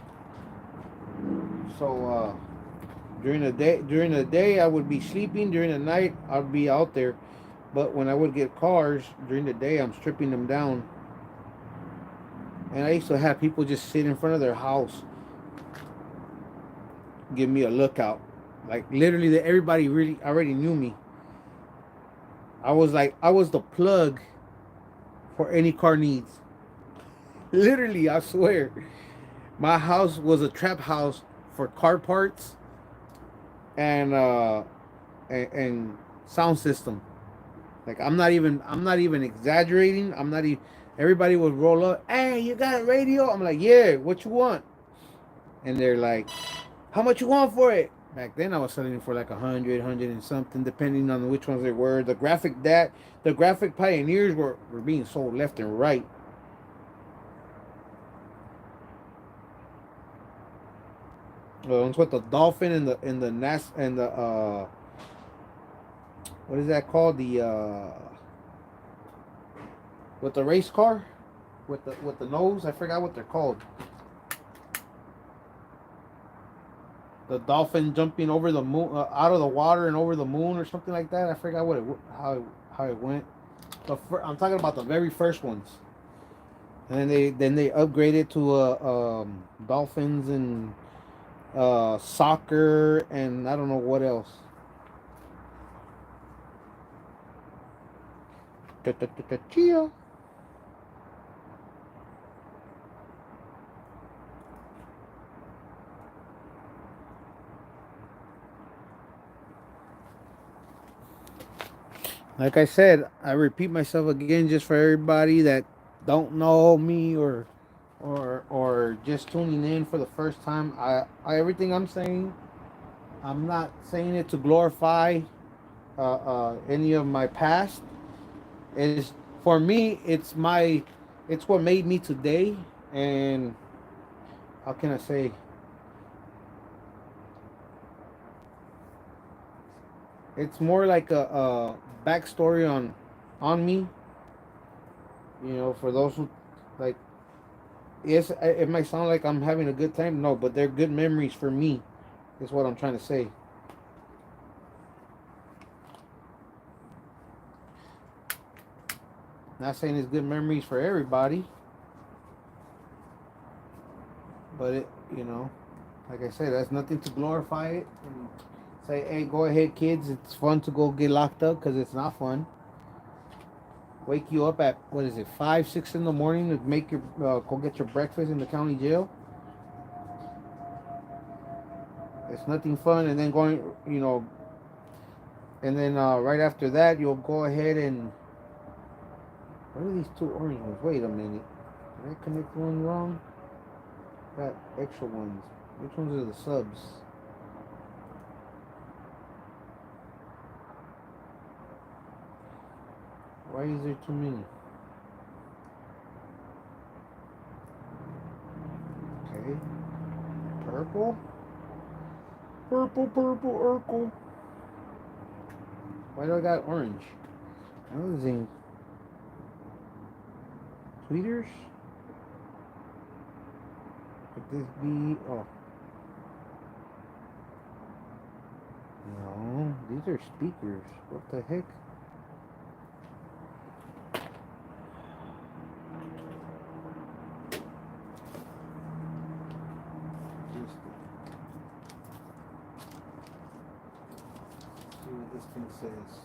Speaker 1: So during the day I would be sleeping. During the night I'd be out there. But when I would get cars during the day, I'm stripping them down. And I used to have people just sit in front of their house, give me a lookout. Like literally, that everybody really already knew me. I was the plug for any car needs. Literally, I swear, my house was a trap house for car parts and and sound system. Like I'm not even exaggerating. I'm not even. Everybody would roll up. Hey, you got a radio? I'm like, yeah. What you want? And they're like, how much you want for it? Back then, I was selling it for like 100 and something, depending on which ones they were. The graphic pioneers were being sold left and right. The ones with the dolphin and the nas and the what is that called? The with the race car, with the nose. I forgot what they're called. The dolphin jumping over the moon, out of the water and over the moon, or something like that. I forgot how it went. I'm talking about the very first ones, and then they upgraded to dolphins and soccer and I don't know what else. Chia. Like I said, I repeat myself again just for everybody that don't know me or just tuning in for the first time. Everything I'm saying, I'm not saying it to glorify any of my past. Is for me, it's what made me today. And how can I say? It's more like a backstory on me. You know, for those who like. Yes, it might sound like I'm having a good time. No, but they're good memories for me. Is what I'm trying to say. Not saying it's good memories for everybody, but you know, like I said, that's nothing to glorify it and say, hey, go ahead, kids. It's fun to go get locked up because it's not fun. Wake you up at what is it, 5, 6 in the morning to make your go get your breakfast in the county jail. It's nothing fun, and then going, you know, and then right after that, you'll go ahead and what are these two orange ones? Wait a minute, did I connect one wrong? Got extra ones. Which ones are the subs? Why is there too many? Okay. Purple? Purple, Urkel. Why do I got orange? I was in tweeters? Could this be... Oh. No, these are speakers. What the heck? this thing says.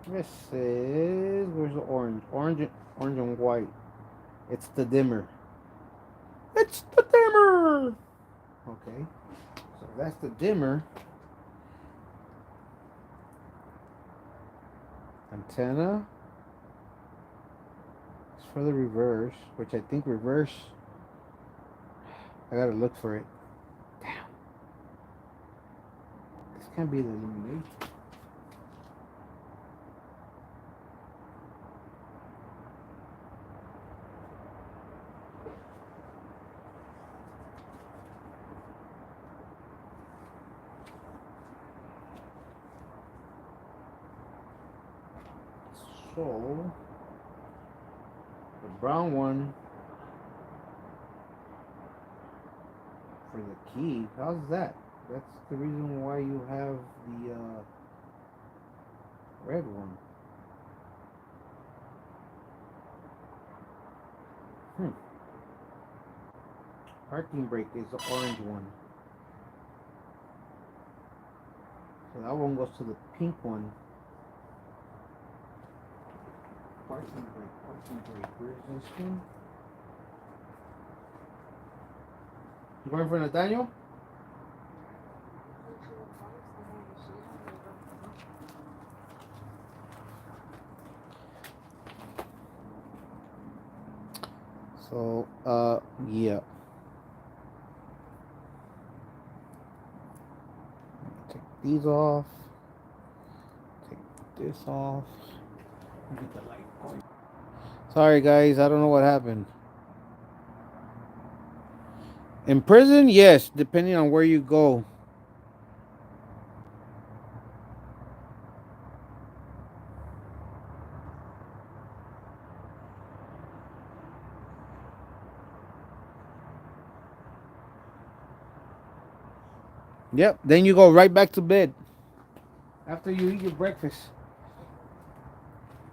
Speaker 1: This says, where's the orange? Orange and white. It's the dimmer. It's the dimmer. Okay, so that's the dimmer. Antenna. It's for the reverse, which I think reverse. I gotta look for it. Damn. This can't be the illumination. So the brown one for the key. How's that? That's the reason why you have the red one. Parking brake is the orange one. So that one goes to the pink one. Parking brake. Where's this one? You going for Nathaniel? So, yeah. Take these off. Take this off. Get the light on. Sorry, guys. I don't know what happened. In prison, yes, depending on where you go. Yep. Then you go right back to bed. After you eat your breakfast,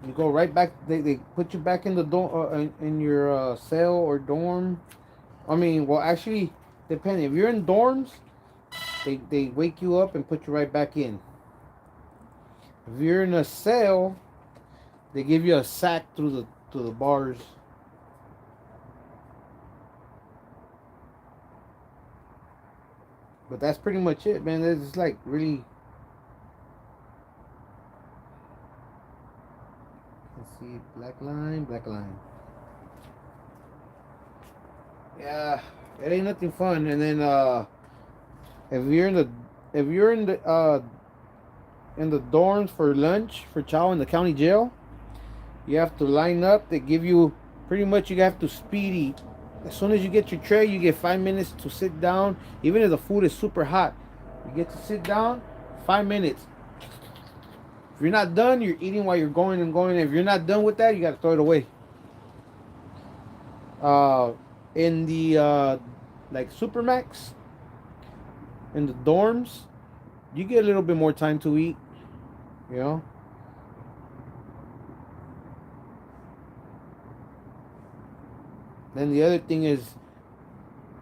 Speaker 1: you go right back. They put you back in the dorm, in your cell or dorm. I mean, well, actually, depending. If you're in dorms, they wake you up and put you right back in. If you're in a cell, they give you a sack through the bars. But that's pretty much it, man. It's like really. Let's see, black line, black line. Yeah, it ain't nothing fun. And then if you're in the if you're in the dorms for lunch for chow in the county jail, you have to line up. They give you pretty much you have to speed eat. As soon as you get your tray, you get 5 minutes to sit down. Even if the food is super hot, you get to sit down. 5 minutes. If you're not done, you're eating while you're going and going. If you're not done with that, you gotta throw it away. Uh, in the like Supermax, in the dorms, you get a little bit more time to eat. You know. Then the other thing is,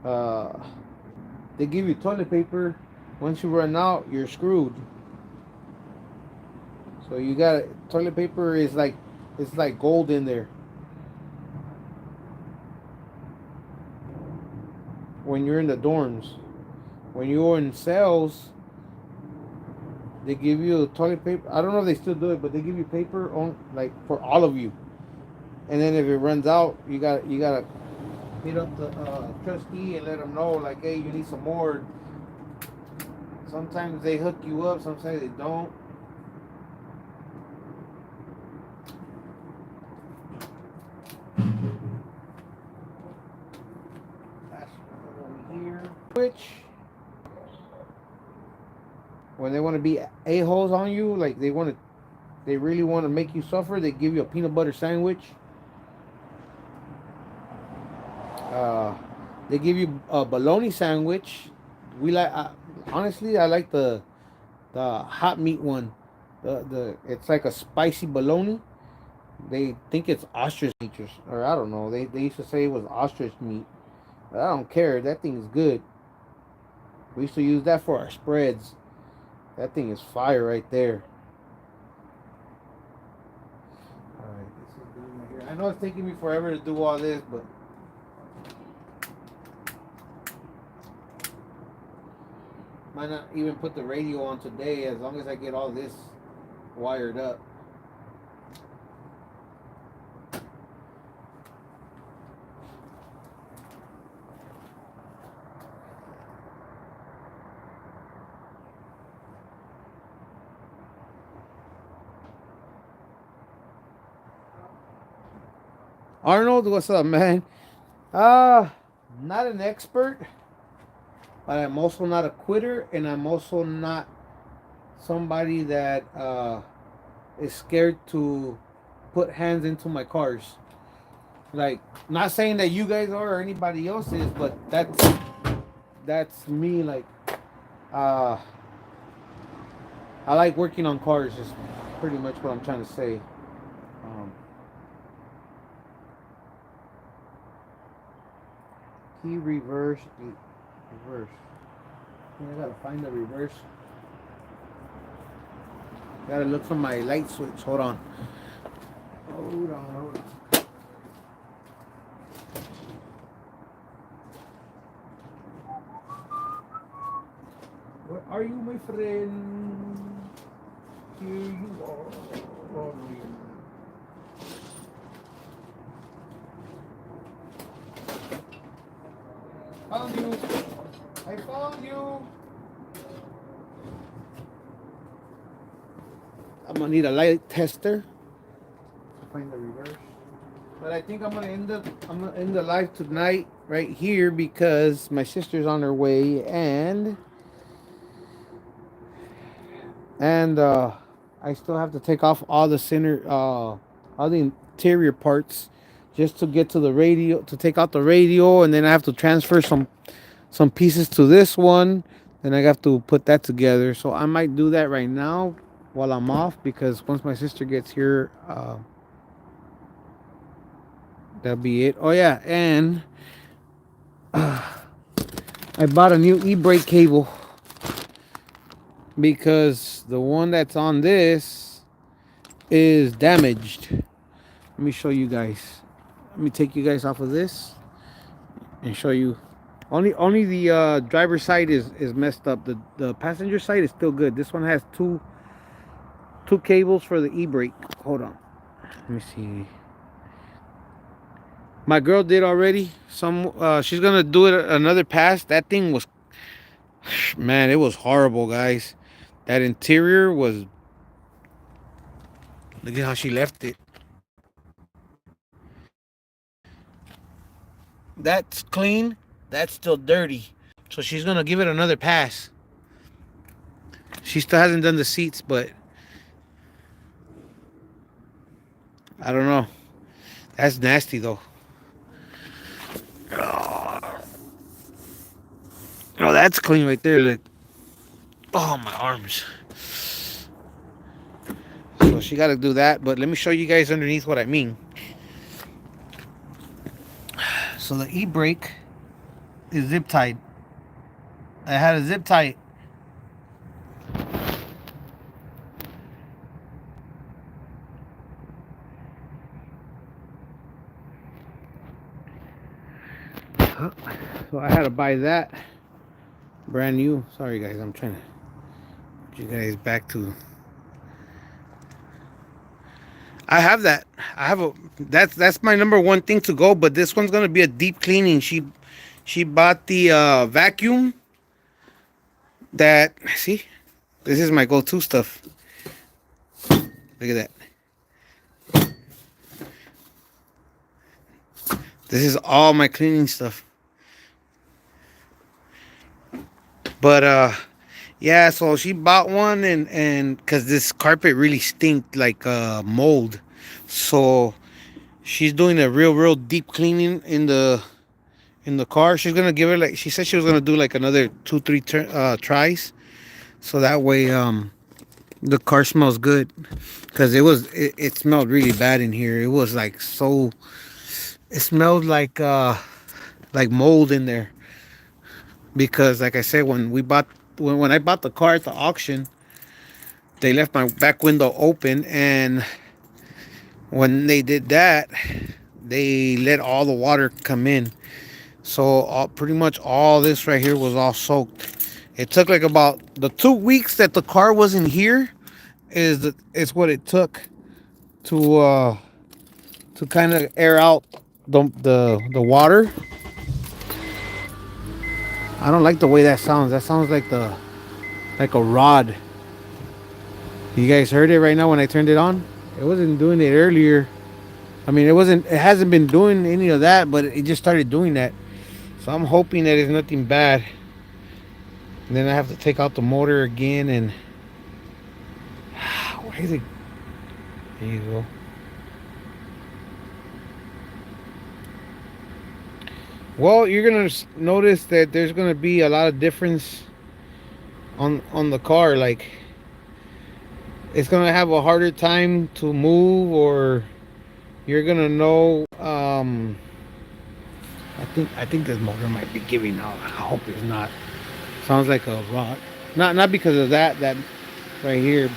Speaker 1: uh, they give you toilet paper. Once you run out, you're screwed. So you got toilet paper is like it's like gold in there. When you're in the dorms, when you're in cells, they give you toilet paper. I don't know if they still do it, but they give you paper on like for all of you. And then if it runs out, you gotta hit up the trustee and let them know like, hey, you need some more. Sometimes they hook you up, sometimes they don't. That's over here. Which, when they want to be a-holes on you, like they really want to make you suffer, they give you a peanut butter sandwich. Uh, they give you a bologna sandwich. We like, honestly, I like the hot meat one. The it's like a spicy bologna. They think it's ostrich meat, or I don't know. They used to say it was ostrich meat. But I don't care. That thing is good. We used to use that for our spreads. That thing is fire right there. All right, this is doing right here. I know it's taking me forever to do all this, but might not even put the radio on today as long as I get all this wired up. Arnold, what's up, man? Uh, not an expert, but I'm also not a quitter, and I'm also not somebody that is scared to put hands into my cars. Like, not saying that you guys are or anybody else is, but that's me. Like, uh, I like working on cars. Is pretty much what I'm trying to say. Um, key reverse, reverse. I gotta find the reverse. Gotta look for my light switch. Hold on. Hold on. Where are you, my friend? Here you are. Oh, no, you're not. Found you. I found you. I'm gonna need a light tester to find the reverse. But I think I'm gonna end the live tonight right here because my sister's on her way and I still have to take off all the all the interior parts just to get to the radio to take out the radio, and then I have to transfer some pieces to this one. Then I have to put that together. So I might do that right now while I'm off because once my sister gets here, that'll be it. Oh yeah, and I bought a new e-brake cable because the one that's on this is damaged. Let me show you guys. Let me take you guys off of this and show you. Only the driver's side is messed up. The passenger side is still good. This one has two cables for the e-brake. Hold on. Let me see. My girl did already. She's gonna do it another pass. That thing was, man, it was horrible, guys. That interior was. Look at how she left it. That's clean. That's still dirty. So she's gonna give it another pass. She still hasn't done the seats, but I don't know. That's nasty though. Oh, that's clean right there. Look. Oh, my arms. So she got to do that. But let me show you guys underneath what I mean. So the e-brake is zip tied. I had a zip tie. So I had to buy that brand new. Sorry guys, I'm trying to get you guys back to. I have that. I have a. That's my number one thing to go. But this one's gonna be a deep cleaning. She bought the vacuum. That see, this is my go-to stuff. Look at that. This is all my cleaning stuff. But yeah, so she bought one and because this carpet really stinked like mold. So she's doing a real deep cleaning in the car. She's gonna give her like she said she was gonna do like another 2 3 tries. So that way the car smells good. Cause it smelled really bad in here. It was like it smelled like mold in there. because, like I said, when I bought the car at the auction, they left my back window open, and when they did that, they let all the water come in. So pretty much all this right here was all soaked. It took like about the 2 weeks that the car wasn't here is what it took to kind of air out the water. I don't like the way that sounds. That sounds like a rod. You guys heard it right now when I turned it on? It wasn't doing it earlier. I mean, it hasn't been doing any of that, but it just started doing that. So I'm hoping that it's nothing bad. And then I have to take out the motor again and where is it? There you go. Well, you're gonna notice that there's gonna be a lot of difference on the car. Like it's gonna have a harder time to move, or you're gonna know. I think this motor might be giving out. I hope it's not. Sounds like a rock. Not because of that right here,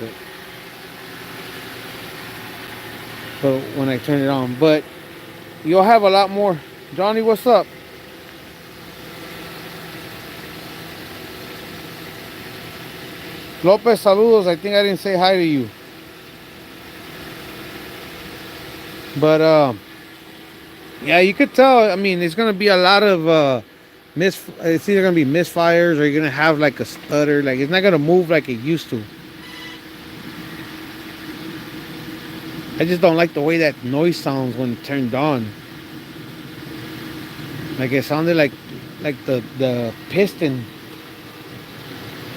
Speaker 1: but when I turn it on. But you'll have a lot more. Johnny, what's up? Lopez, saludos. I think I didn't say hi to you. But yeah, you could tell. I mean, it's gonna be a lot of It's either gonna be misfires or you're gonna have like a stutter. Like it's not gonna move like it used to. I just don't like the way that noise sounds when turned on. Like it sounded like the piston,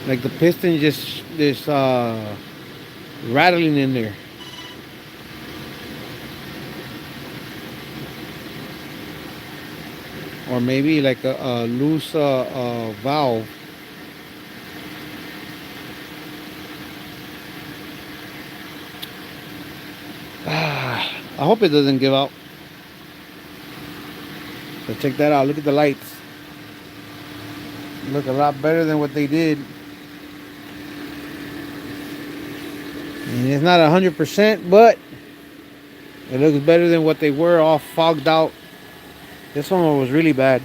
Speaker 1: like the piston just rattling in there. Or maybe like a loose valve. I hope it doesn't give out. So check that out. Look at the lights. Look a lot better than what they did. And it's not 100%, but it looks better than what they were, all fogged out. This one was really bad.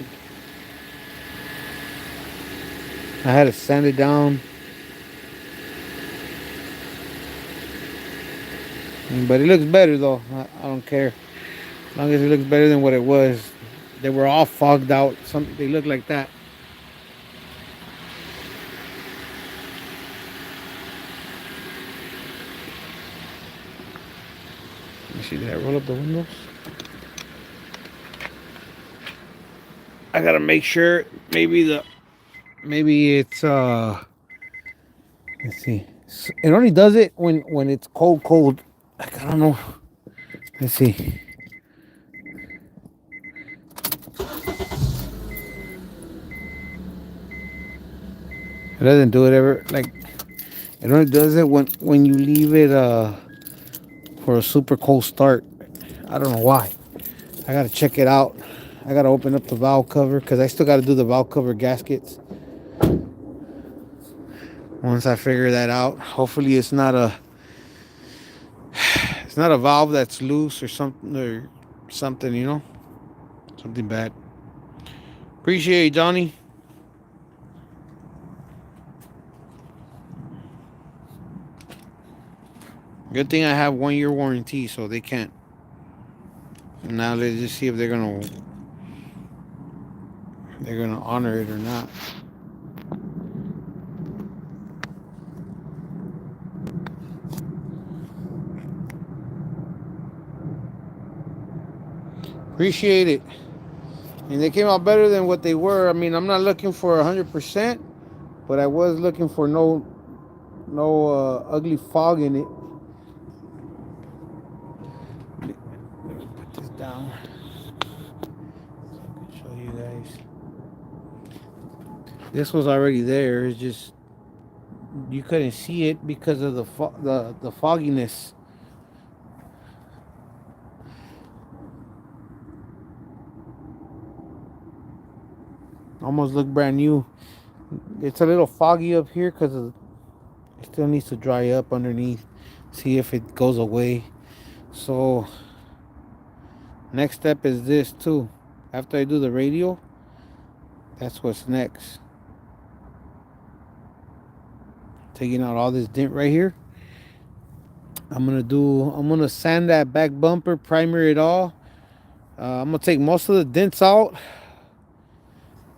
Speaker 1: I had to sand it down. But it looks better though. I don't care. As long as it looks better than what it was. They were all fogged out. They look like that. Let me see, did I roll up the windows? I gotta make sure maybe it's let's see. It only does it when it's cold. Like I don't know. Let's see. It doesn't do it ever like it only does it when you leave it for a super cold start. I don't know why. I gotta check it out. I gotta open up the valve cover because I still gotta do the valve cover gaskets. Once I figure that out, hopefully it's not a valve that's loose or something, something bad. Appreciate it, Johnny. Good thing I have 1 year warranty, so they can't. Now let's just see if they're gonna honor it or not. Appreciate it. And they came out better than what they were. I mean, I'm not looking for 100%, but I was looking for no ugly fog in it. Let me put this down so I can show you guys. This was already there. It's just you couldn't see it because of the fogginess. Almost look brand new. It's a little foggy up here because it still needs to dry up underneath. See if it goes away. So next step is this too. After I do the radio, that's what's next. Taking out all this dent right here. I'm gonna sand that back bumper, primer it all. I'm gonna take most of the dents out.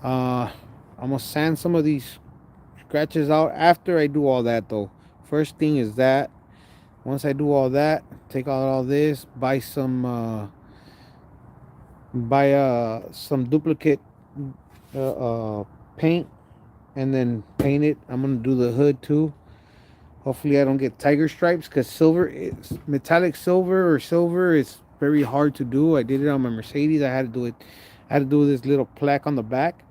Speaker 1: Uh, I'm gonna sand some of these scratches out after I do all that though. First thing is that once I do all that, take out all this, buy some duplicate paint, and then paint it. I'm gonna do the hood too. Hopefully, I don't get tiger stripes because silver is metallic silver or silver is very hard to do. I did it on my Mercedes. I had to do it. I had to do this little plaque on the back,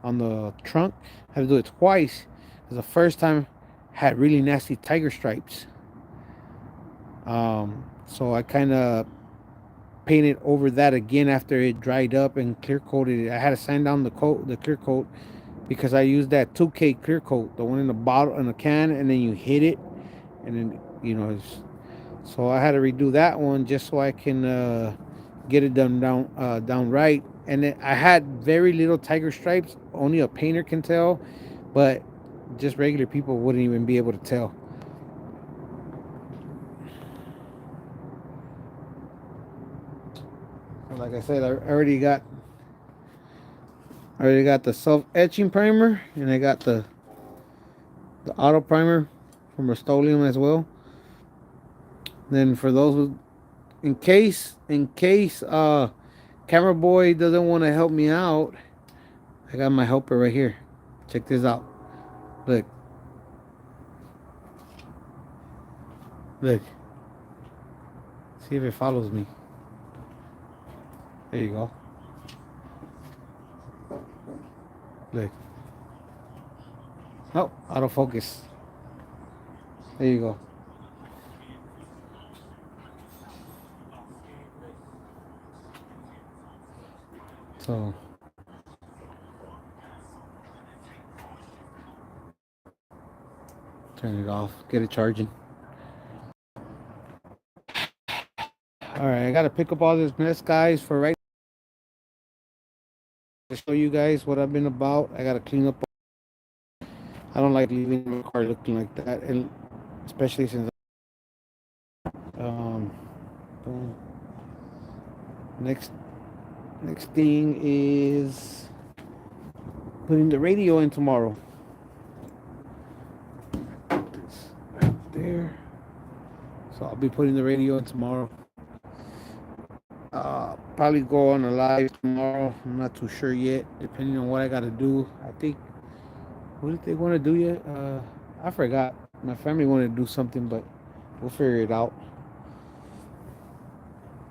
Speaker 1: on the trunk. I had to do it twice because the first time had really nasty tiger stripes. So I kind of painted over that again after it dried up and clear coated it. I had to sand down the clear coat, because I used that 2K clear coat, the one in the bottle in the can, and then you hit it, and then so I had to redo that one just so I can get it done down right. And then I had very little tiger stripes. Only a painter can tell, but just regular people wouldn't even be able to tell. Like I said, I already got the self etching primer, and I got the auto primer from Rust-Oleum as well. Then for those in case camera boy doesn't want to help me out, I got my helper right here. Check this out. Look. Look. See if it follows me. There you go. Look. Oh, autofocus. There you go. So turn it off. Get it charging. Alright, I gotta pick up all this mess, guys, for right to show you guys what I've been about. I gotta clean up. I don't like leaving my car looking like that, and especially since um boom. next next thing is putting the radio in tomorrow. Put this right there. So I'll be putting the radio in tomorrow. Probably go on a live tomorrow. I'm not too sure yet, depending on what I gotta do. I think, what did they want to do yet? I forgot. My family wanted to do something, but we'll figure it out.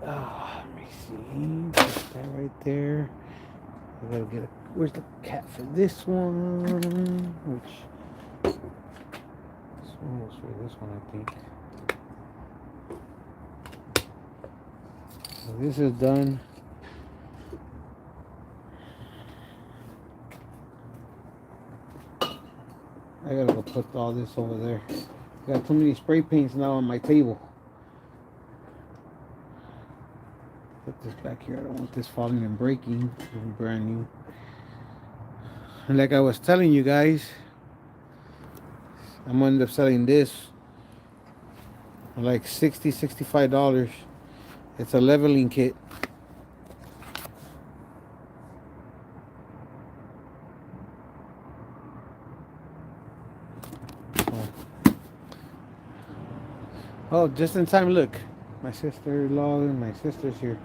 Speaker 1: Let me see. Put that right there. I gotta get where's the cat for this one? This one was for this one, I think. So this is done. I gotta go put all this over there. I got too many spray paints now on my table. Put this back here. I don't want this falling and breaking. It's brand new. And like I was telling you guys, I'm gonna end up selling this for like $65. It's a leveling kit. Oh, just in time. Look, my sister-in-law and my sister's here.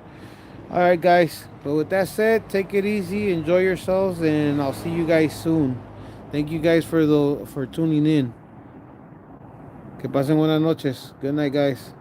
Speaker 1: All right, guys. But with that said, take it easy, enjoy yourselves, and I'll see you guys soon. Thank you guys for tuning in. Que pasen buenas noches. Good night, guys.